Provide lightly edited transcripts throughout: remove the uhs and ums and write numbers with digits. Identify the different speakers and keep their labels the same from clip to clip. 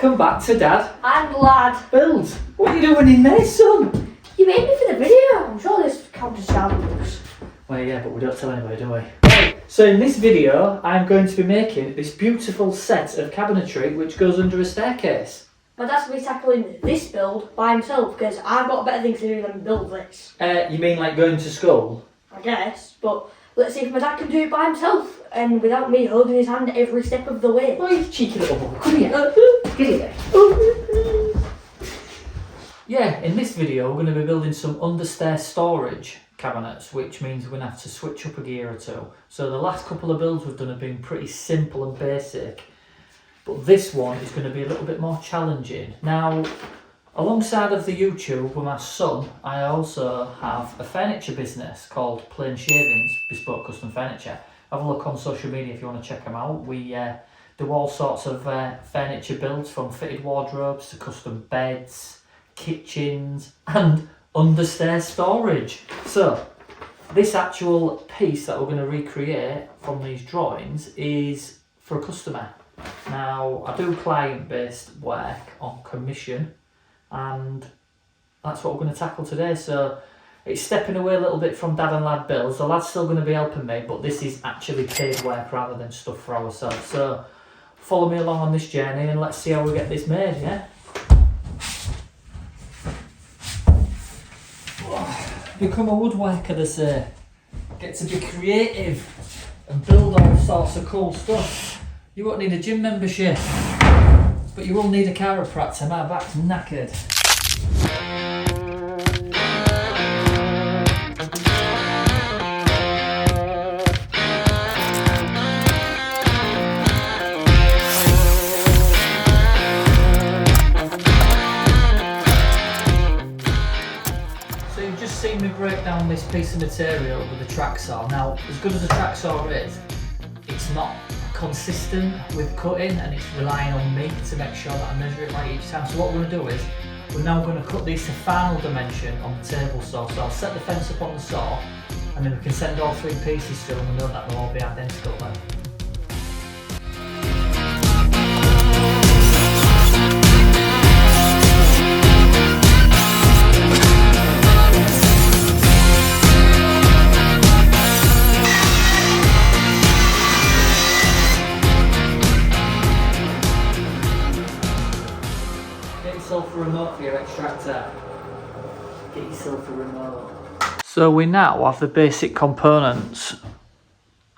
Speaker 1: welcome back to Dad
Speaker 2: and Lad
Speaker 1: Builds. What are you doing in there, son?
Speaker 2: You made me for the video. I'm sure this counts as shambles.
Speaker 1: Well, yeah, but we don't tell anybody, do we? Right, so in this video, I'm going to be making this beautiful set of cabinetry which goes under a staircase.
Speaker 2: My dad's going to be tackling this build by himself because I've got better things to do than build this.
Speaker 1: You mean like going to school?
Speaker 2: I guess, but let's see if my dad can do it by himself and without me holding his hand every step of the way.
Speaker 1: Oh, you cheeky little boy. Come here. Get here. Yeah, in this video, we're going to be building some understair storage cabinets, which means we're going to have to switch up a gear or two. So the last couple of builds we've done have been pretty simple and basic, but this one is going to be a little bit more challenging. Now, alongside of the YouTube with my son, I also have a furniture business called Plain Shavings Bespoke Custom Furniture. Have a look on social media if you want to check them out. We do all sorts of furniture builds, from fitted wardrobes to custom beds, kitchens and understair storage. So this actual piece that we're going to recreate from these drawings is for a customer. Now, I do client-based work on commission, and that's what we're going to tackle today. So it's stepping away a little bit from Dad and Lad builds. The lad's still going to be helping me, but this is actually paid work rather than stuff for ourselves. So follow me along on this journey and let's see how we get this made, yeah? Become a woodworker, they say. Get to be creative and build all sorts of cool stuff. You won't need a gym membership, but you will need a chiropractor. My back's knackered. So you've just seen me break down this piece of material with a track saw. Now, as good as a track saw is, it's not consistent with cutting, and it's relying on me to make sure that I measure it right each time. So what we're going to do is, we're now going to cut these to final dimension on the table saw. So I'll set the fence up on the saw, and then we can send all three pieces to them and know that they'll all be identical then. Get yourself a remote for your extractor. Get yourself a remote. So we now have the basic components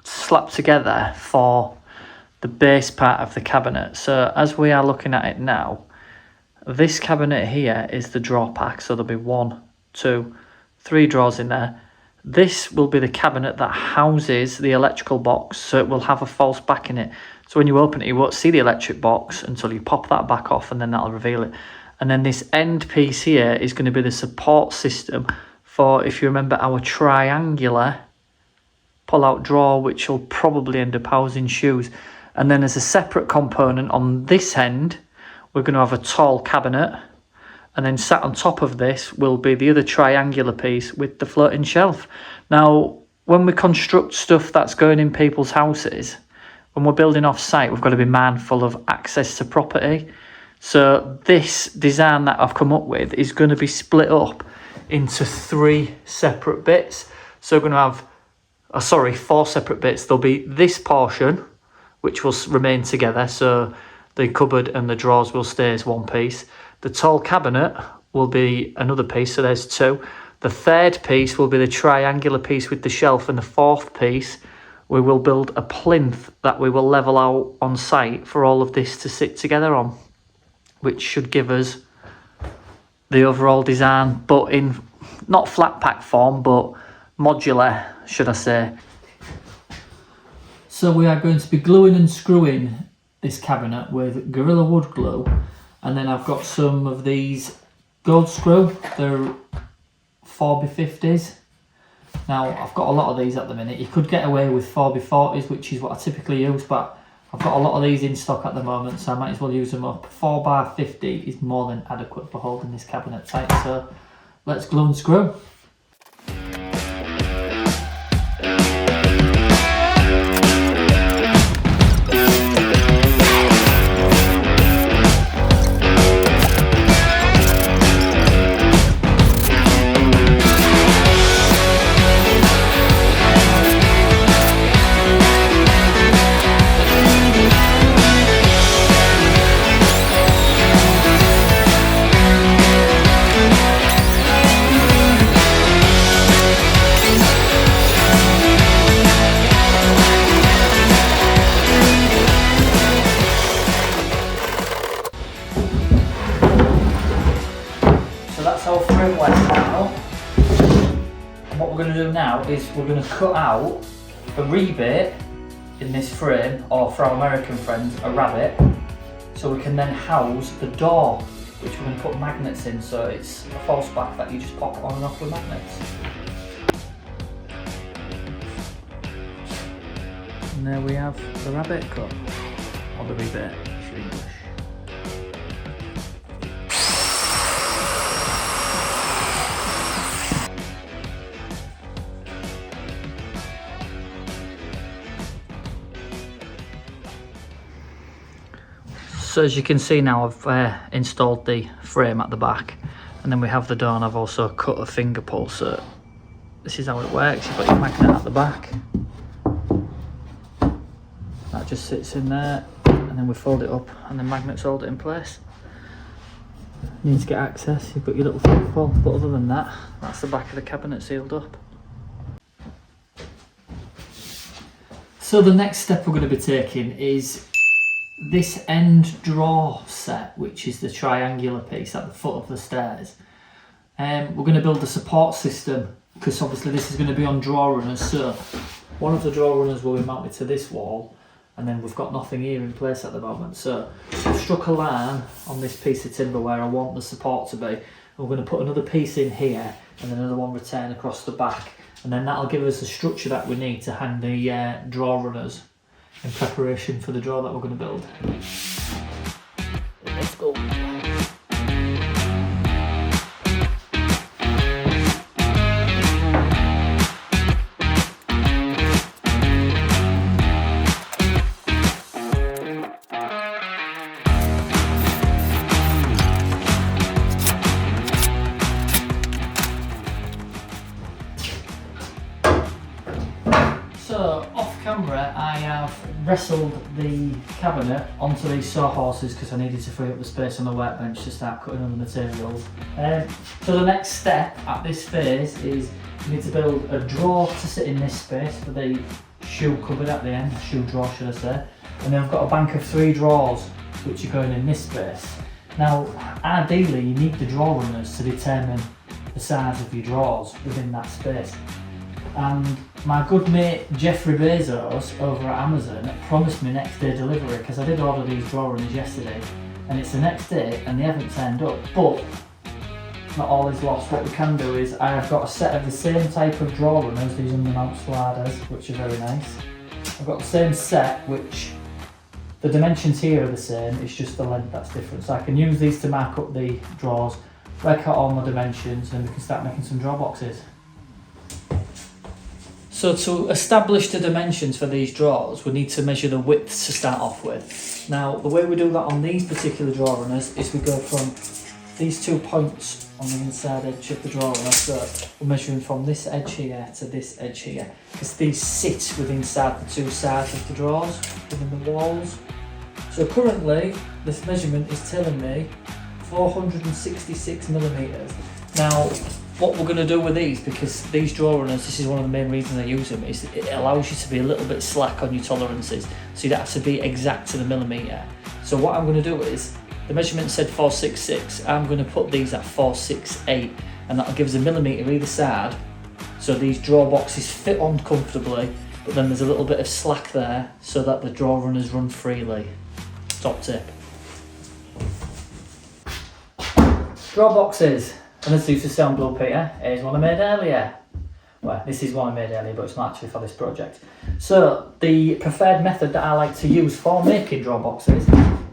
Speaker 1: slapped together for the base part of the cabinet. So as we are looking at it now, this cabinet here is the drawer pack. So there'll be 1, 2, 3 drawers in there. This will be the cabinet that houses the electrical box, so it will have a false back in it. So when you open it, you won't see the electric box until you pop that back off, and then that'll reveal it. And then this end piece here is going to be the support system for, if you remember, our triangular pull-out drawer, which will probably end up housing shoes. And then as a separate component on this end, we're going to have a tall cabinet. And then sat on top of this will be the other triangular piece with the floating shelf. Now, when we construct stuff that's going in people's houses, when we're building off-site, we've got to be mindful of access to property. So this design that I've come up with is going to be split up into 3 separate bits. So we're going to have, 4 separate bits. There'll be this portion, which will remain together. So the cupboard and the drawers will stay as one piece. The tall cabinet will be another piece, so there's 2. The third piece will be the triangular piece with the shelf, and the fourth piece, we will build a plinth that we will level out on site for all of this to sit together on, which should give us the overall design, but in not flat pack form, but modular, should I say. So we are going to be gluing and screwing this cabinet with Gorilla Wood glue, and then I've got some of these gold screw. They're 4x50s. Now, I've got a lot of these at the minute. You could get away with 4x40s, which is what I typically use, but I've got a lot of these in stock at the moment, so I might as well use them up. 4x50 is more than adequate for holding this cabinet tight, so let's glue and screw. our framework now. And what we're going to do now is we're going to cut out a rebate in this frame, or for our American friends, a rabbet, so we can then house the door, which we're going to put magnets in, so it's a false back that you just pop on and off with magnets. And there we have the rabbet cut, or the rebate, if you're English. So as you can see now, I've installed the frame at the back, and then we have the door, and I've also cut a finger pull. So this is how it works. You've got your magnet at the back, that just sits in there, and then we fold it up and the magnets hold it in place. You need to get access, you've got your little finger pull, but other than that, that's the back of the cabinet sealed up. So the next step we're going to be taking is this end drawer set, which is the triangular piece at the foot of the stairs. We're going to build a support system, because obviously this is going to be on drawer runners. So one of the drawer runners will be mounted to this wall, and then we've got nothing here in place at the moment. So I've struck a line on this piece of timber where I want the support to be, and we're going to put another piece in here and another one return across the back, and then that'll give us the structure that we need to hang the drawer runners in preparation for the drawer that we're going to build. Let's go. So off camera I have wrestled the cabinet onto these sawhorses because I needed to free up the space on the workbench to start cutting on the materials. So the next step at this phase is you need to build a drawer to sit in this space for the shoe cupboard at the end, shoe drawer should I say, and then I've got a bank of 3 drawers which are going in this space. Now ideally you need the drawer runners to determine the size of your drawers within that space. And my good mate Jeffrey Bezos over at Amazon promised me next day delivery, because I did order these drawer runners yesterday and it's the next day and they haven't turned up. But not all is lost. What we can do is I have got a set of the same type of drawer runners, these undermount sliders, which are very nice. I've got the same set, which the dimensions here are the same, it's just the length that's different. So I can use these to mark up the drawers, work out all my dimensions, and we can start making some drawer boxes. So to establish the dimensions for these drawers, we need to measure the width to start off with. Now, the way we do that on these particular drawer runners is we go from these 2 points on the inside edge of the drawer runner. So we're measuring from this edge here to this edge here, because these sit within inside the 2 sides of the drawers, within the walls. So currently, this measurement is telling me 466 millimeters. Now, what we're going to do with these, because these drawer runners, this is one of the main reasons I use them, is it allows you to be a little bit slack on your tolerances, so you don't have to be exact to the millimetre. So what I'm going to do is, the measurement said 466, I'm going to put these at 468, and that'll give us a millimetre either side, so these drawer boxes fit on comfortably, but then there's a little bit of slack there, so that the drawer runners run freely. Top tip. Drawer boxes. And this used to sound blue, Peter. Here's one I made earlier. Well, this is one I made earlier, but it's not actually for this project. So, the preferred method that I like to use for making drawer boxes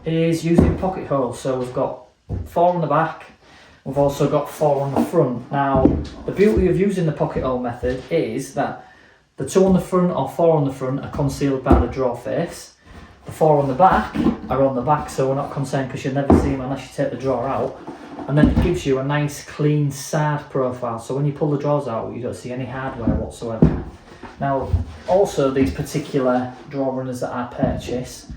Speaker 1: is using pocket holes. So we've got 4 on the back, we've also got 4 on the front. Now, the beauty of using the pocket hole method is that the 2 on the front or 4 on the front are concealed by the drawer face. The 4 on the back are on the back, so we're not concerned because you'll never see them unless you take the drawer out. And then it gives you a nice clean side profile, so when you pull the drawers out you don't see any hardware whatsoever. Now also these particular drawer runners that I purchase,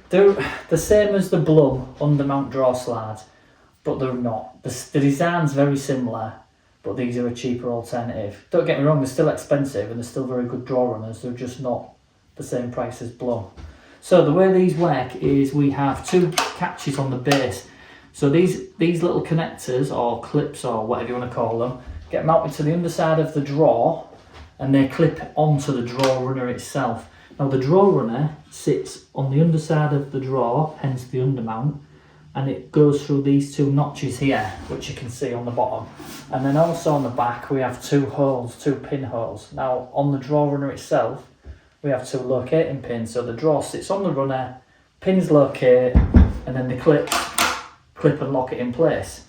Speaker 1: they're the same as the Blum undermount drawer slides, but they're not. The design's very similar, but these are a cheaper alternative. Don't get me wrong, they're still expensive and they're still very good drawer runners, they're just not the same price as Blum. So the way these work is we have 2 catches on the base. So these little connectors or clips or whatever you want to call them get mounted to the underside of the drawer, and they clip onto the drawer runner itself. Now the drawer runner sits on the underside of the drawer, hence the undermount, and it goes through these two notches here, which you can see on the bottom. And then also on the back we have two holes, two pin holes. Now on the drawer runner itself we have two locating pins, so the drawer sits on the runner, pins locate, and then the clip and lock it in place.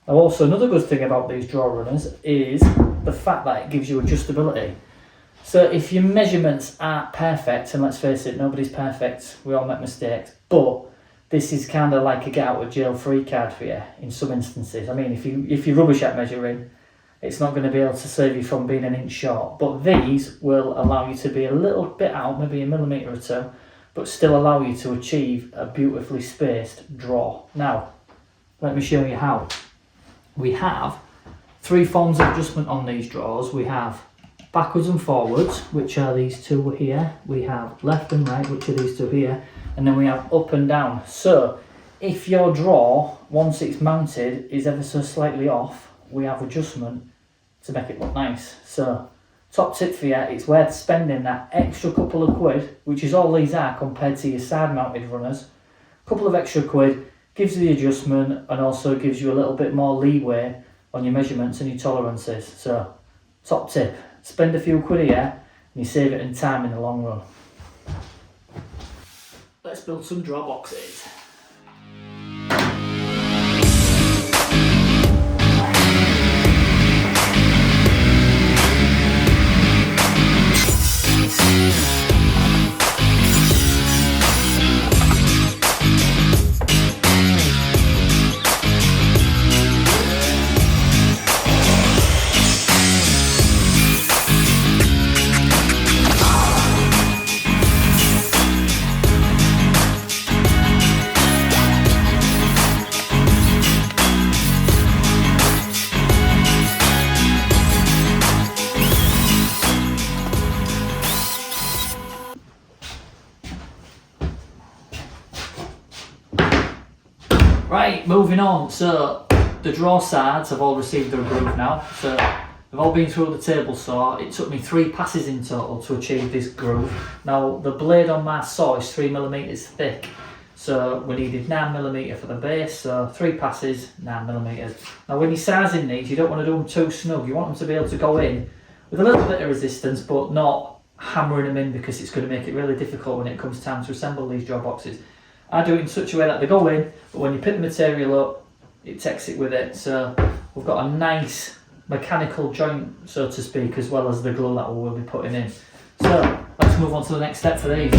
Speaker 1: Now also another good thing about these drawer runners is the fact that it gives you adjustability. So if your measurements aren't perfect, and let's face it, nobody's perfect, we all make mistakes, but this is kind of like a get out of jail free card for you in some instances. I mean, if you're rubbish at measuring, it's not going to be able to save you from being an inch short, but these will allow you to be a little bit out, maybe a millimetre or two, but still allow you to achieve a beautifully spaced drawer. Now, let me show you how. We have three forms of adjustment on these drawers. We have backwards and forwards, which are these two here. We have left and right, which are these two here. And then we have up and down. So if your drawer, once it's mounted, is ever so slightly off, we have adjustment to make it look nice. So top tip for you, it's worth spending that extra couple of quid, which is all these are compared to your side mounted runners. Couple of extra quid gives you the adjustment and also gives you a little bit more leeway on your measurements and your tolerances. So top tip, spend a few quid here and you save it in time in the long run. Let's build some drawer boxes. Right, moving on. So the drawer sides have all received their groove now. So they've all been through the table saw. It took me 3 passes in total to achieve this groove. Now the blade on my saw is 3mm thick. So we needed 9mm for the base, so 3 passes, 9mm. Now when you're sizing these, you don't want to do them too snug. You want them to be able to go in with a little bit of resistance, but not hammering them in, because it's going to make it really difficult when it comes time to assemble these drawer boxes. I do it in such a way that they go in, but when you pick the material up, it takes it with it. So we've got a nice mechanical joint, so to speak, as well as the glue that we'll be putting in. So let's move on to the next step for these.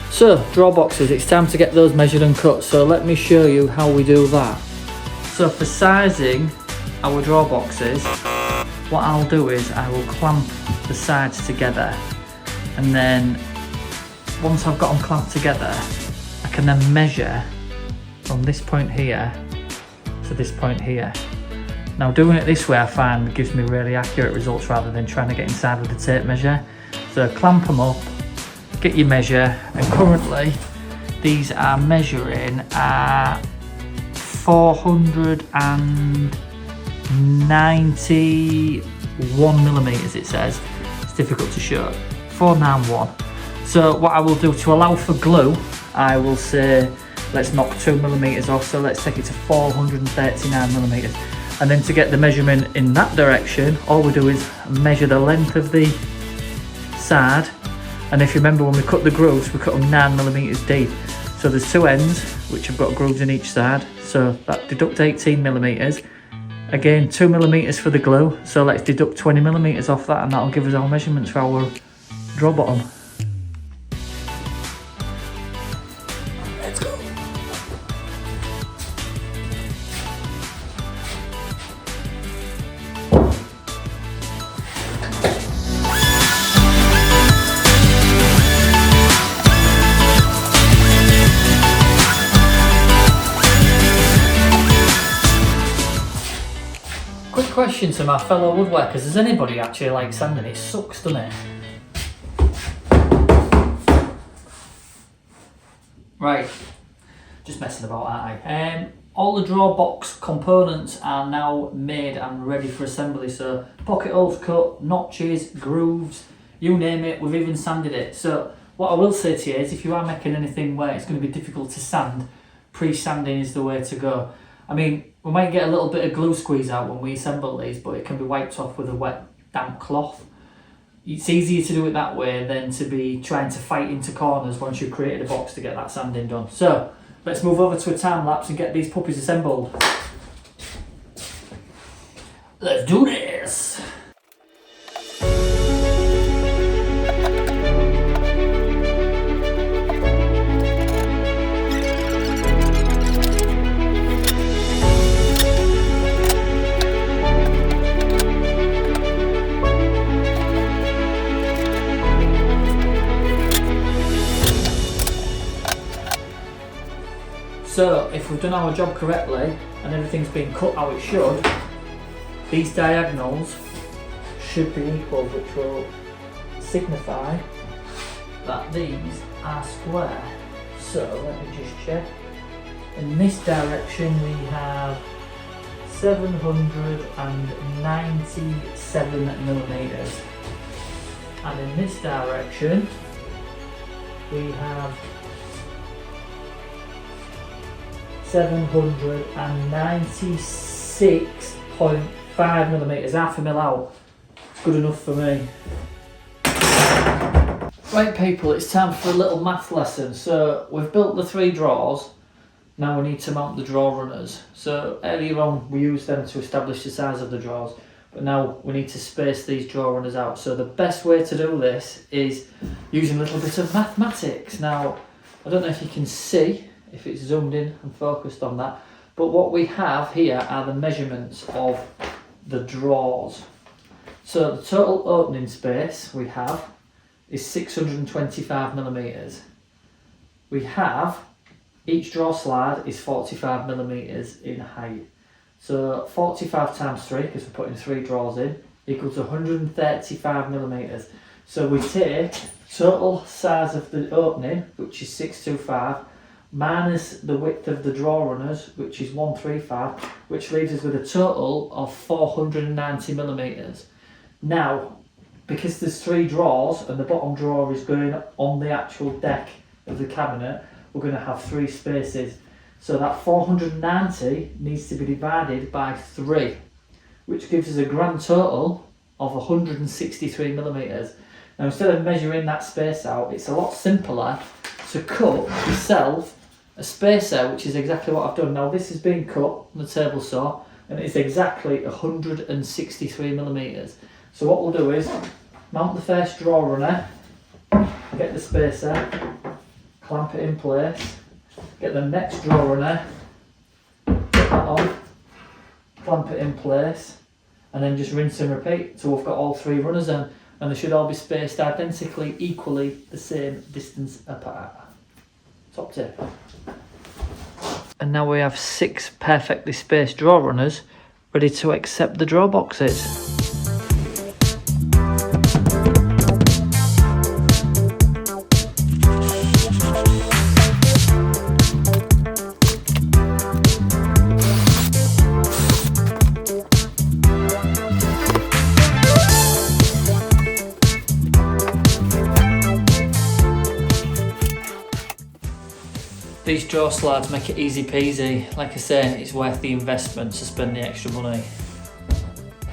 Speaker 1: So, drawer boxes, it's time to get those measured and cut, so let me show you how we do that. So for sizing our drawer boxes, what I'll do is I will clamp the sides together, and then once I've got them clamped together, I can then measure from this point here to this point here. Now doing it this way I find gives me really accurate results rather than trying to get inside with the tape measure. So clamp them up, get your measure, and currently these are measuring at 491mm, it says. It's difficult to show. 491. So what I will do to allow for glue, I will say let's knock 2mm off, so let's take it to 439mm. And then to get the measurement in that direction, all we do is measure the length of the side. And if you remember, when we cut the grooves, we cut them 9mm deep. So there's 2 ends, which have got grooves in each side. So that deduct 18mm. Again, 2mm for the glue. So let's deduct 20mm off that, and that'll give us our measurements for our drawer bottom. Let's go. Quick question to my fellow woodworkers, does anybody actually like sanding? It sucks, doesn't it? Right, just messing about, aren't I? All the draw box components are now made and ready for assembly. So pocket holes cut, notches, grooves, you name it, we've even sanded it. So what I will say to you is if you are making anything where it's going to be difficult to sand, pre-sanding is the way to go. I mean, we might get a little bit of glue squeeze out when we assemble these, but it can be wiped off with a wet, damp cloth. It's easier to do it that way than to be trying to fight into corners once you've created a box to get that sanding done. So let's move over to a time lapse and get these puppies assembled. Let's do this! So if we've done our job correctly and everything's been cut how it should, these diagonals should be equal, which will signify that these are square. So let me just check. In this direction we have 797 millimeters, and in this direction we have 796.5 millimeters, half a mil out. It's good enough for me. Right people, it's time for a little math lesson. So we've built the 3 drawers, now we need to mount the drawer runners. So earlier on we used them to establish the size of the drawers, but now we need to space these drawer runners out. So the best way to do this is using a little bit of mathematics. Now, I don't know if you can see, if it's zoomed in and focused on that, but what we have here are the measurements of the drawers. So the total opening space we have is 625 millimeters. We have, each drawer slide is 45 millimeters in height. So 45 times 3, because we're putting 3 drawers in, equals 135 millimeters. So we take total size of the opening, which is 625, minus the width of the drawer runners, which is 135, which leaves us with a total of 490 millimeters. Now, because there's 3 drawers and the bottom drawer is going on the actual deck of the cabinet, we're going to have 3 spaces. So that 490 needs to be divided by 3, which gives us a grand total of 163 millimeters. Now, instead of measuring that space out, it's a lot simpler to cut yourself a spacer, which is exactly what I've done. Now this is being cut on the table saw and it's exactly 163 millimeters. So what we'll do is mount the first drawer runner, get the spacer, clamp it in place, get the next drawer runner, put that on, clamp it in place, and then just rinse and repeat. So we've got all 3 runners in, and they should all be spaced identically, equally the same distance apart. Top tip. And now we have 6 perfectly spaced drawer runners ready to accept the drawer boxes. These drawer slides make it easy peasy. Like I say, it's worth the investment to spend the extra money.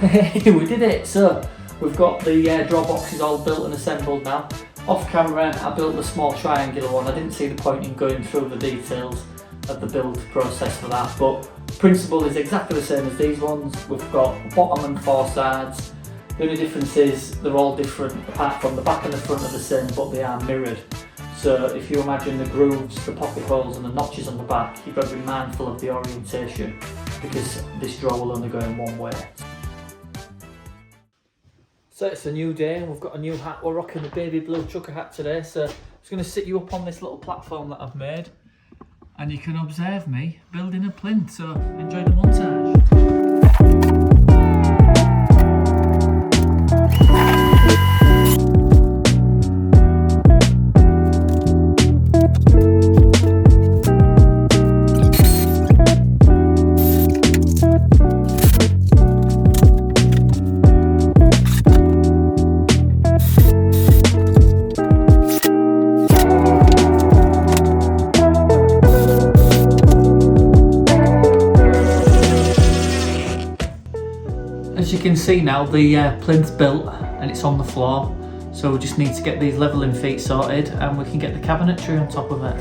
Speaker 1: We did it! So we've got the drawer boxes all built and assembled now. Off camera I built the small triangular one. I didn't see the point in going through the details of the build process for that, but the principle is exactly the same as these ones. We've got bottom and 4 sides. The only difference is they're all different, apart from the back and the front are the same, but they are mirrored. So if you imagine the grooves, the pocket holes and the notches on the back, you've got to be mindful of the orientation because this drawer will only go in one way. So it's a new day and we've got a new hat. We're rocking the baby blue trucker hat today. So I'm just going to sit you up on this little platform that I've made and you can observe me building a plinth. So enjoy the montage. As you can see now, the plinth's built and it's on the floor. So we just need to get these levelling feet sorted and we can get the cabinetry on top of it.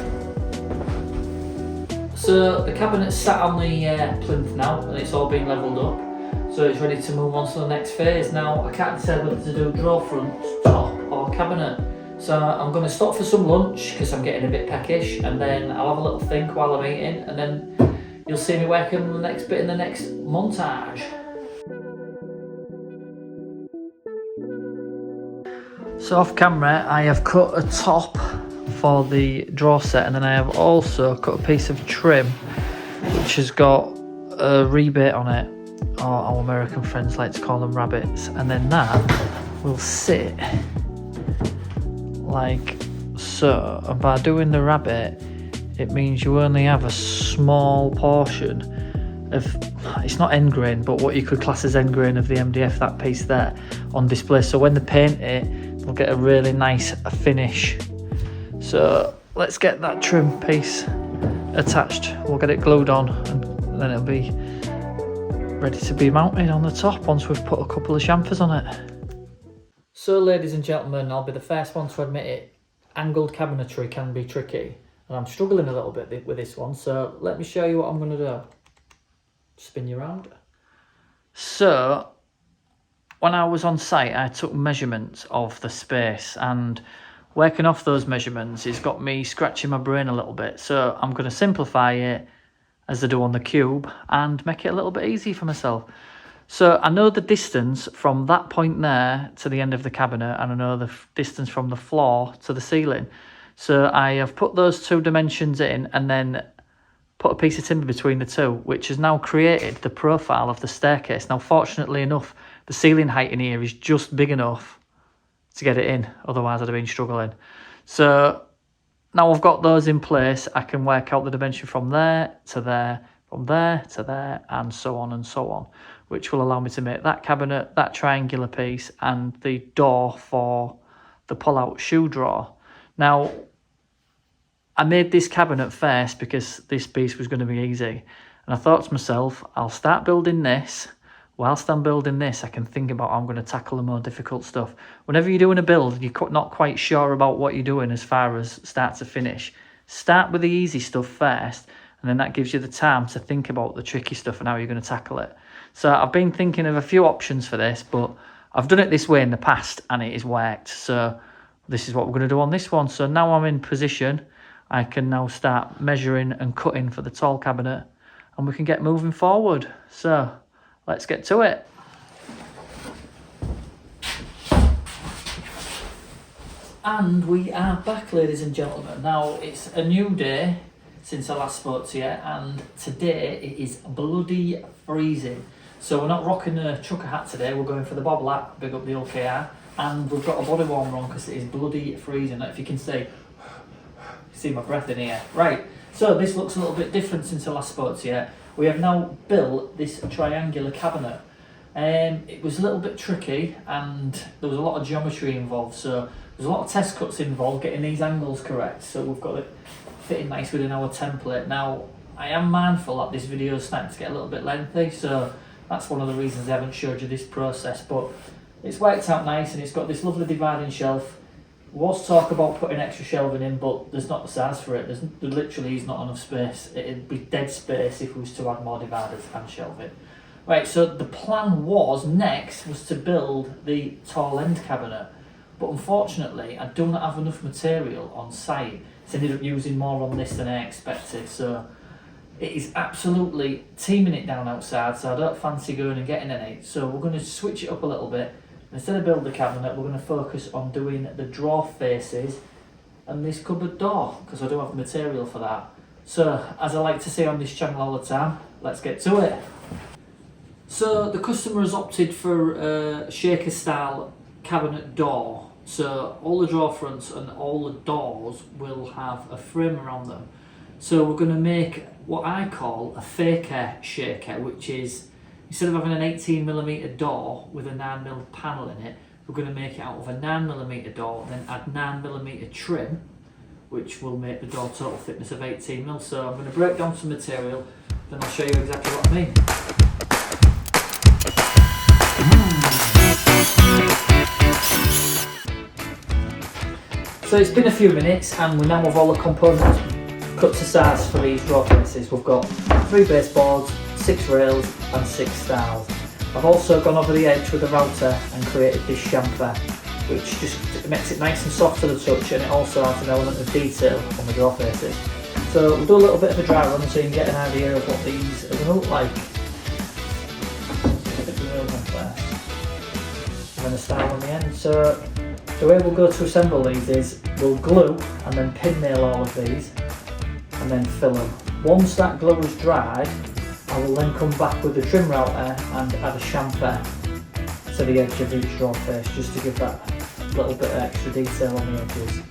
Speaker 1: So the cabinet's sat on the plinth now and it's all been levelled up. So it's ready to move on to the next phase. Now I can't decide whether to do drawer front, top or cabinet. So I'm going to stop for some lunch because I'm getting a bit peckish, and then I'll have a little think while I'm eating, and then you'll see me working on the next bit in the next montage. So off camera I have cut a top for the drawer set, and then I have also cut a piece of trim which has got a rebate on it, or our American friends like to call them rabbits, and then that will sit like so, and by doing the rabbit it means you only have a small portion of, it's not end grain, but what you could class as end grain of the MDF, that piece there, on display, so when they paint it we'll get a really nice finish. So let's get that trim piece attached, we'll get it glued on, and then it'll be ready to be mounted on the top once we've put a couple of chamfers on it. So ladies and gentlemen, I'll be the first one to admit it, angled cabinetry can be tricky, and I'm struggling a little bit with this one, so let me show you what I'm going to do. Spin you around. So when I was on site I took measurements of the space, and working off those measurements has got me scratching my brain a little bit, so I'm going to simplify it as I do on the cube and make it a little bit easy for myself. So I know the distance from that point there to the end of the cabinet, and I know the distance from the floor to the ceiling. So I have put those two dimensions in and then put a piece of timber between the two, which has now created the profile of the staircase. Now fortunately enough, the ceiling height in here is just big enough to get it in, otherwise I'd have been struggling. So now I've got those in place, I can work out the dimension from there to there, from there to there, and so on, which will allow me to make that cabinet, that triangular piece, and the door for the pull-out shoe drawer. Now, I made this cabinet first because this piece was going to be easy, and I thought to myself, I'll start building this. Whilst I'm building this, I can think about how I'm going to tackle the more difficult stuff. Whenever you're doing a build and you're not quite sure about what you're doing as far as start to finish, start with the easy stuff first, and then that gives you the time to think about the tricky stuff and how you're going to tackle it. So I've been thinking of a few options for this, but I've done it this way in the past and it has worked. So this is what we're going to do on this one. So now I'm in position, I can now start measuring and cutting for the tall cabinet, and we can get moving forward. So let's get to it. And we are back, ladies and gentlemen. Now it's a new day since I last spoke to you, and today it is bloody freezing. So we're not rocking a trucker hat today, we're going for the bobble hat, big up the OKR, and we've got a body warmer on because it is bloody freezing. If you can see my breath in here. Right, so this looks a little bit different since I last spoke to you. We have now built this triangular cabinet. It was a little bit tricky and there was a lot of geometry involved, so there's a lot of test cuts involved getting these angles correct, so we've got it fitting nice within our template. Now I am mindful that this video is starting to get a little bit lengthy, so that's one of the reasons I haven't showed you this process, but it's worked out nice and it's got this lovely dividing shelf. Was talk about putting extra shelving in, but there's not the size for it. There literally is not enough space. It'd be dead space if we was to add more dividers and shelving. Right, so the plan was to build the tall end cabinet, but unfortunately I do not have enough material on site, so I ended up using more on this than I expected. So it is absolutely teeming it down outside, so I don't fancy going and getting any. So we're going to switch it up a little bit. Instead of building the cabinet, we're going to focus on doing the drawer faces and this cupboard door, because I do have the material for that. So, as I like to say on this channel all the time, let's get to it. So, the customer has opted for a shaker style cabinet door. So, all the drawer fronts and all the doors will have a frame around them. So, we're going to make what I call a faker shaker, which is, instead of having an 18mm door with a 9mm panel in it, we're going to make it out of a 9mm door, then add 9mm trim, which will make the door total thickness of 18mm. So I'm going to break down some material, then I'll show you exactly what I mean. So it's been a few minutes and we now have all the components cut to size for these draw faces. We've got 3 baseboards, 6 rails and 6 stars. I've also gone over the edge with a router and created this chamfer, which just makes it nice and soft to the touch, and it also adds an element of detail on the draw faces. So we'll do a little bit of a dry run so you can get an idea of what these are going to look like. Stick the rails on first, and then a style on the end. So the way we'll go to assemble these is we'll glue and then pin nail all of these and then fill them. Once that glue is dried, I will then come back with the trim router and add a chamfer to the edge of each draw face, just to give that little bit of extra detail on the edges.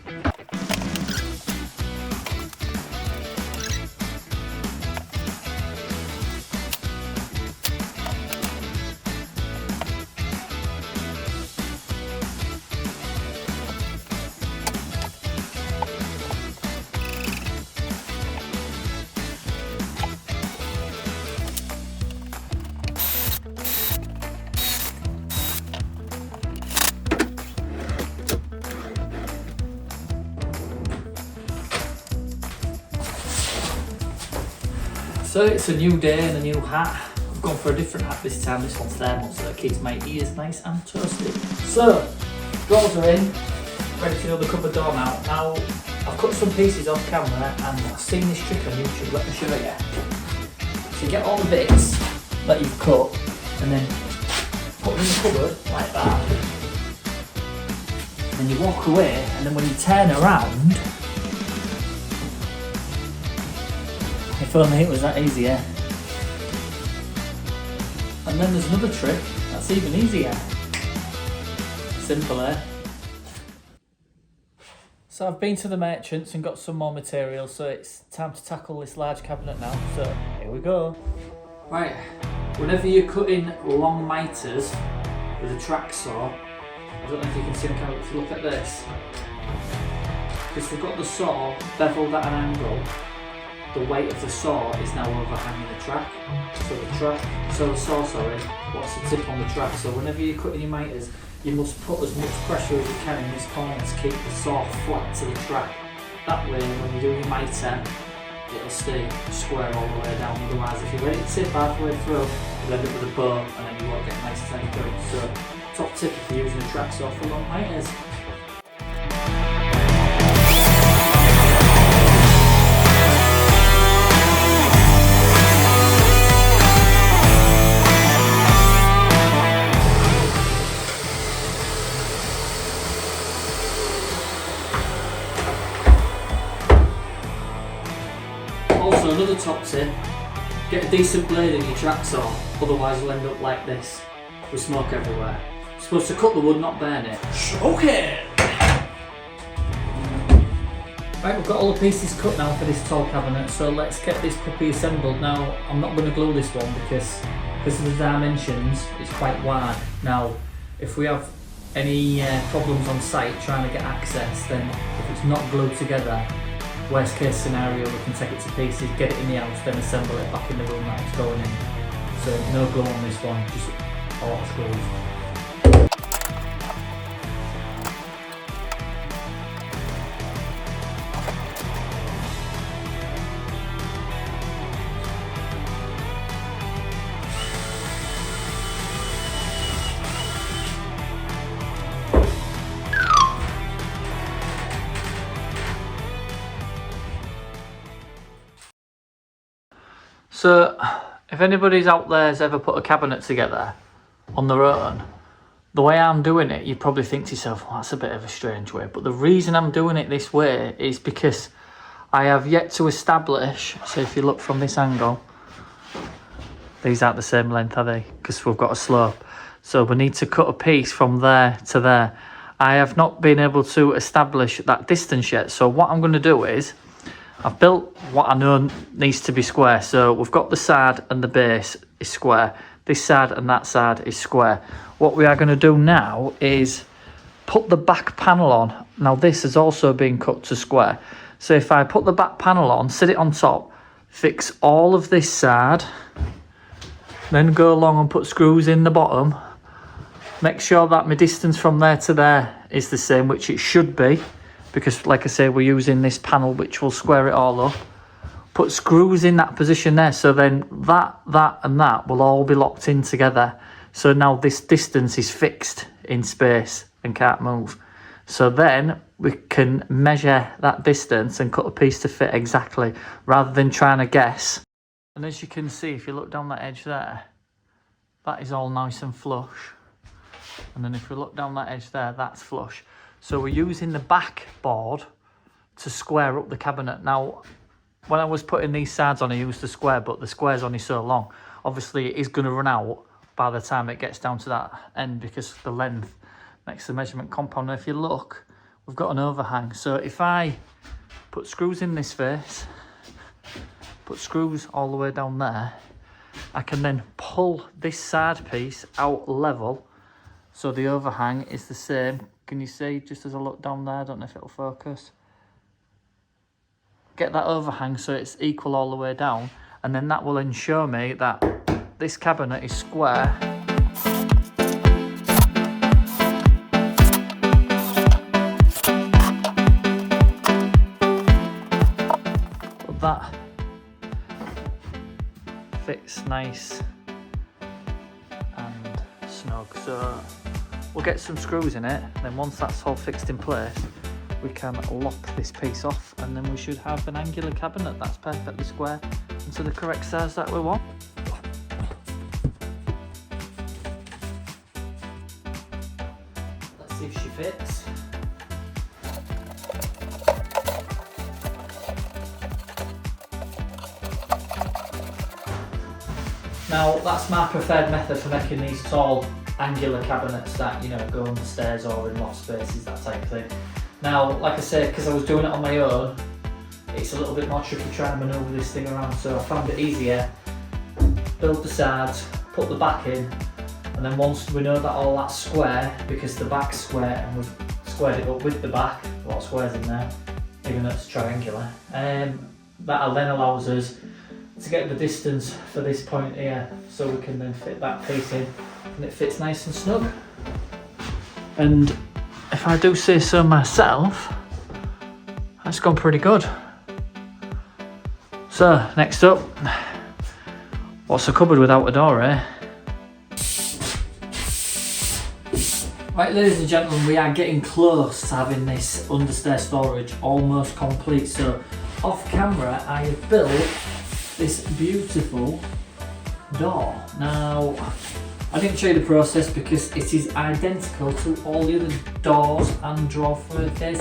Speaker 1: So it's a new day and a new hat. I've gone for a different hat this time. This one's thermal, so it keeps my ears nice and toasty. So, drawers are in, ready to do the cupboard door now. Now, I've cut some pieces off camera and I've seen this trick on YouTube. Let me show you. So you get all the bits that you've cut and then put them in the cupboard like that. And then you walk away, and then when you turn around, if only it was that easy, yeah? And then there's another trick that's even easier. Simple, eh? So I've been to the merchants and got some more material, so it's time to tackle this large cabinet now. So here we go. Right, whenever you're cutting long miters with a track saw, I don't know if you can see the camera, if you look at this, because we've got the saw beveled at an angle, the weight of the saw is now overhanging the track. So the saw, what's the tip on the track? So whenever you're cutting your miters, you must put as much pressure as you can in this corner to keep the saw flat to the track. That way, when you do your miter, it'll stay square all the way down. Otherwise, if you let it tip halfway through, you'll end up with a bow and then you won't get nice tight through. So, top tip if you're using a track saw for long miters. Also, another top tip, get a decent blade in your track saw, otherwise you'll end up like this, with smoke everywhere. You're supposed to cut the wood, not burn it. Okay. Right, we've got all the pieces cut now for this tall cabinet, so let's get this puppy assembled. Now, I'm not going to glue this one because of the dimensions, it's quite wide. Now, if we have any problems on site trying to get access, then if it's not glued together, worst case scenario, we can take it to pieces, get it in the house, then assemble it back in the room that it's going in. So no glue on this one, just all screws. So, if anybody's out there has ever put a cabinet together on their own, the way I'm doing it, you'd probably think to yourself, well, that's a bit of a strange way. But the reason I'm doing it this way is because I have yet to establish, so if you look from this angle, these aren't the same length, are they? Because we've got a slope. So we need to cut a piece from there to there. I have not been able to establish that distance yet. So what I'm going to do is, I've built what I know needs to be square. So we've got the side and the base is square. This side and that side is square. What we are going to do now is put the back panel on. Now this has also been cut to square. So if I put the back panel on, sit it on top, fix all of this side, then go along and put screws in the bottom, make sure that my distance from there to there is the same, which it should be. because like I say, we're using this panel which will square it all up. Put screws in that position there, so then that and that will all be locked in together. So now this distance is fixed in space and can't move. So then we can measure that distance and cut a piece to fit exactly, rather than trying to guess. And as you can see, if you look down that edge there, that is all nice and flush. And then if we look down that edge there, that's flush. So we're using the back board to square up the cabinet. Now, when I was putting these sides on, I used the square, but the square's only so long. Obviously, it is going to run out by the time it gets down to that end, because the length makes the measurement compound. And if you look, we've got an overhang. So if I put screws in this face, put screws all the way down there, I can then pull this side piece out level, so the overhang is the same. Can you see, just as I look down there, I don't know if it'll focus. Get that overhang so it's equal all the way down, and then that will ensure me that this cabinet is square. But that fits nice and snug. So we'll get some screws in it, and then once that's all fixed in place, we can lock this piece off, and then we should have an angular cabinet that's perfectly square and to the correct size that we want. Let's see if she fits. Now, that's my preferred method for making these tall angular cabinets that, you know, go on the stairs or in loft spaces, that type of thing. Now, like I said, because I was doing it on my own, it's a little bit more tricky trying to manoeuvre this thing around, so I found it easier. Build the sides, put the back in, and then once we know that all that's square, because the back's square and we've squared it up with the back, a lot of squares in there, even though it's triangular, that then allows us to get the distance for this point here, so we can then fit that piece in, and it fits nice and snug. And if I do say so myself, that's gone pretty good. So, next up, what's a cupboard without a door, eh? Right, ladies and gentlemen, we are getting close to having this understair storage almost complete. So, off camera, I have built this beautiful door. Now, I didn't show you the process because it is identical to all the other doors and drawer faces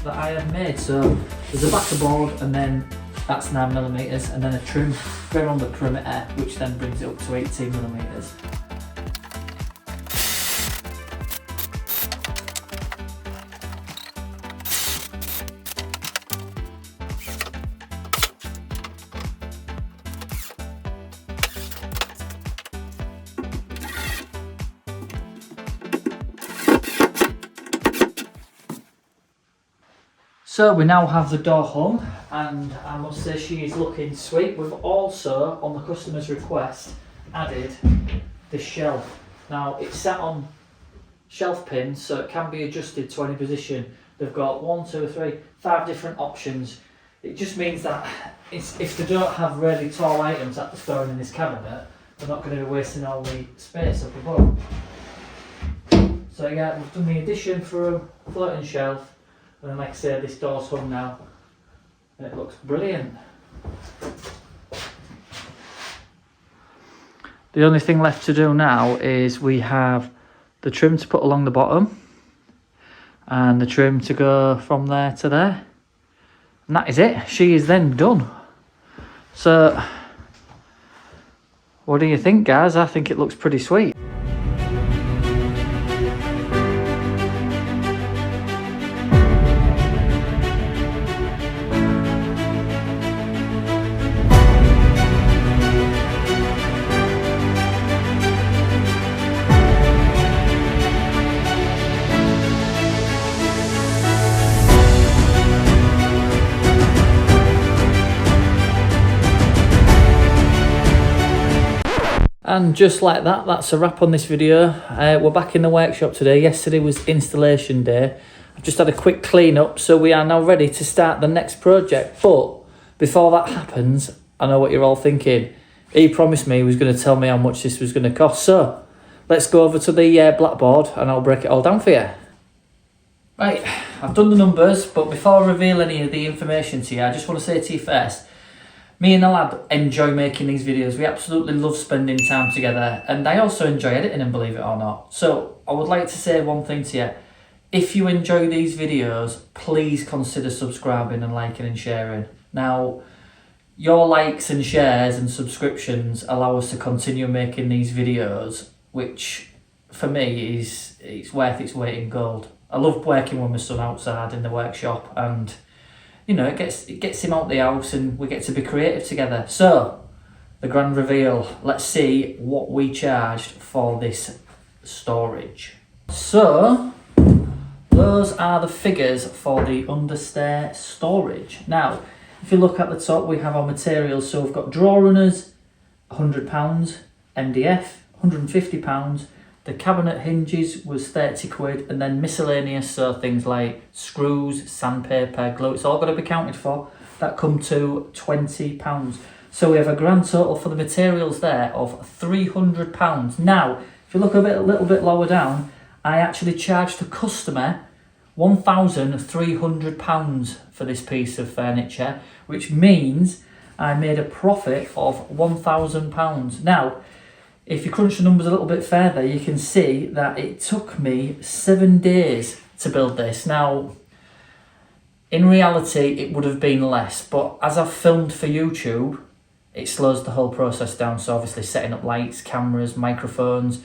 Speaker 1: that I have made. So there's a backer board, and then that's 9mm, and then a trim going on the perimeter, which then brings it up to 18mm. So we now have the door hung, and I must say she is looking sweet. We've also, on the customer's request, added the shelf. Now it's sat on shelf pins, so it can be adjusted to any position. They've got 1, 2, 3, 5 different options. It just means that if they don't have really tall items that they're storing in this cabinet, they're not going to be wasting all the space up above. So yeah, we've done the addition for a floating shelf. And then, like I say, this door's hung now, and it looks brilliant. The only thing left to do now is we have the trim to put along the bottom, and the trim to go from there to there. And that is it. She is then done. So, what do you think, guys? I think it looks pretty sweet. And just like that, that's a wrap on this video. We're back in the workshop today. Yesterday was installation day, I've just had a quick clean up, so we are now ready to start the next project. But before that happens, I know what you're all thinking. He promised me he was going to tell me how much this was going to cost. So let's go over to the blackboard and I'll break it all down for you. Right, I've done the numbers, but before I reveal any of the information to you, I just want to say to you first, me and the lad enjoy making these videos. We absolutely love spending time together, and I also enjoy editing them, believe it or not. So I would like to say one thing to you. If you enjoy these videos, please consider subscribing and liking and sharing. Now, your likes and shares and subscriptions allow us to continue making these videos, which for me it's worth its weight in gold. I love working with my son outside in the workshop, and you know, it gets him out the house and we get to be creative together. So, the grand reveal. Let's see what we charged for this storage. So, those are the figures for the under stair storage. Now, if you look at the top, we have our materials. So we've got draw runners, £100, MDF, £150. The cabinet hinges was 30 quid, and then miscellaneous, so things like screws, sandpaper, glue, it's all got to be counted for. That come to £20. So we have a grand total for the materials there of £300. Now, if you look a little bit lower down, I actually charged the customer £1,300 for this piece of furniture, which means I made a profit of £1,000. Now, if you crunch the numbers a little bit further, you can see that it took me 7 days to build this. Now, in reality, it would have been less, but as I've filmed for YouTube, it slows the whole process down. So obviously setting up lights, cameras, microphones,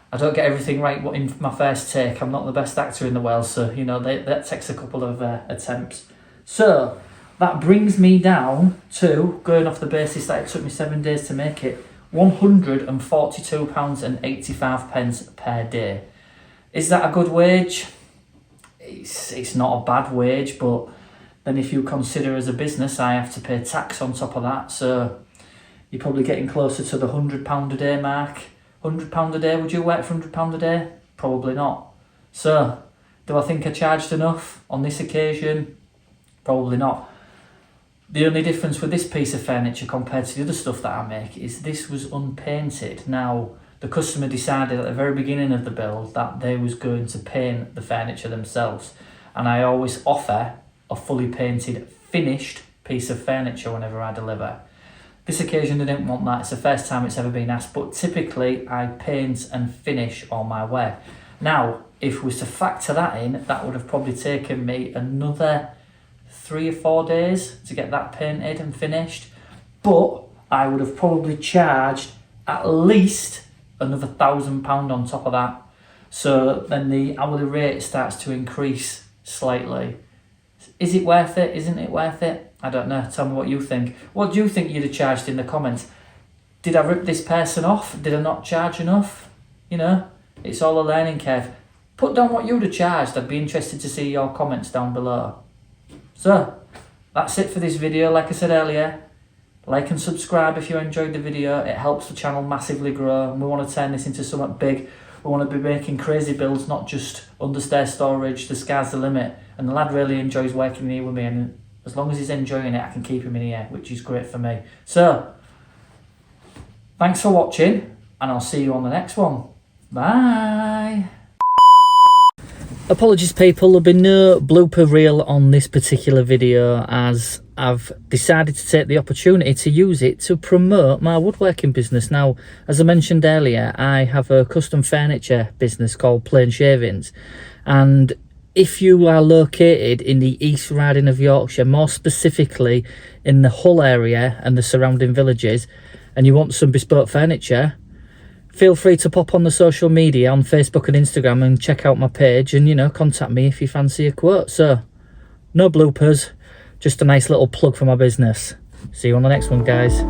Speaker 1: I don't get everything right in my first take. I'm not the best actor in the world, so you know that takes a couple of attempts. So that brings me down to, going off the basis that it took me 7 days to make it, £142.85 per day. Is that a good wage? It's not a bad wage, but then if you consider as a business, I have to pay tax on top of that, so you're probably getting closer to the £100 a day mark. £100 a day, would you work for £100 a day? Probably not. So, do I think I charged enough on this occasion? Probably not. The only difference with this piece of furniture compared to the other stuff that I make is this was unpainted. Now, the customer decided at the very beginning of the build that they was going to paint the furniture themselves. And I always offer a fully painted, finished piece of furniture whenever I deliver. This occasion they didn't want that. It's the first time it's ever been asked, but typically I paint and finish all my work. Now, if we was to factor that in, that would have probably taken me another 3 or 4 days to get that painted and finished, but I would have probably charged at least another £1,000 on top of that. So then the hourly rate starts to increase slightly. Is it worth it? Isn't it worth it? I don't know. Tell me what you think. What do you think you'd have charged in the comments? Did I rip this person off? Did I not charge enough? You know, it's all a learning curve. Put down what you'd have charged. I'd be interested to see your comments down below. So, that's it for this video. Like I said earlier, like and subscribe if you enjoyed the video. It helps the channel massively grow, and we want to turn this into something big. We want to be making crazy builds, not just under stair storage. The sky's the limit, and the lad really enjoys working here with me, and as long as he's enjoying it, I can keep him in here, which is great for me. So, thanks for watching, and I'll see you on the next one. Bye! Apologies people, there'll be no blooper reel on this particular video, as I've decided to take the opportunity to use it to promote my woodworking business. Now, as I mentioned earlier, I have a custom furniture business called Plain Shavings, and if you are located in the East Riding of Yorkshire, more specifically in the Hull area and the surrounding villages, and you want some bespoke furniture, feel free to pop on the social media on Facebook and Instagram and check out my page, and you know, contact me if you fancy a quote. So, no bloopers, just a nice little plug for my business. See you on the next one, guys.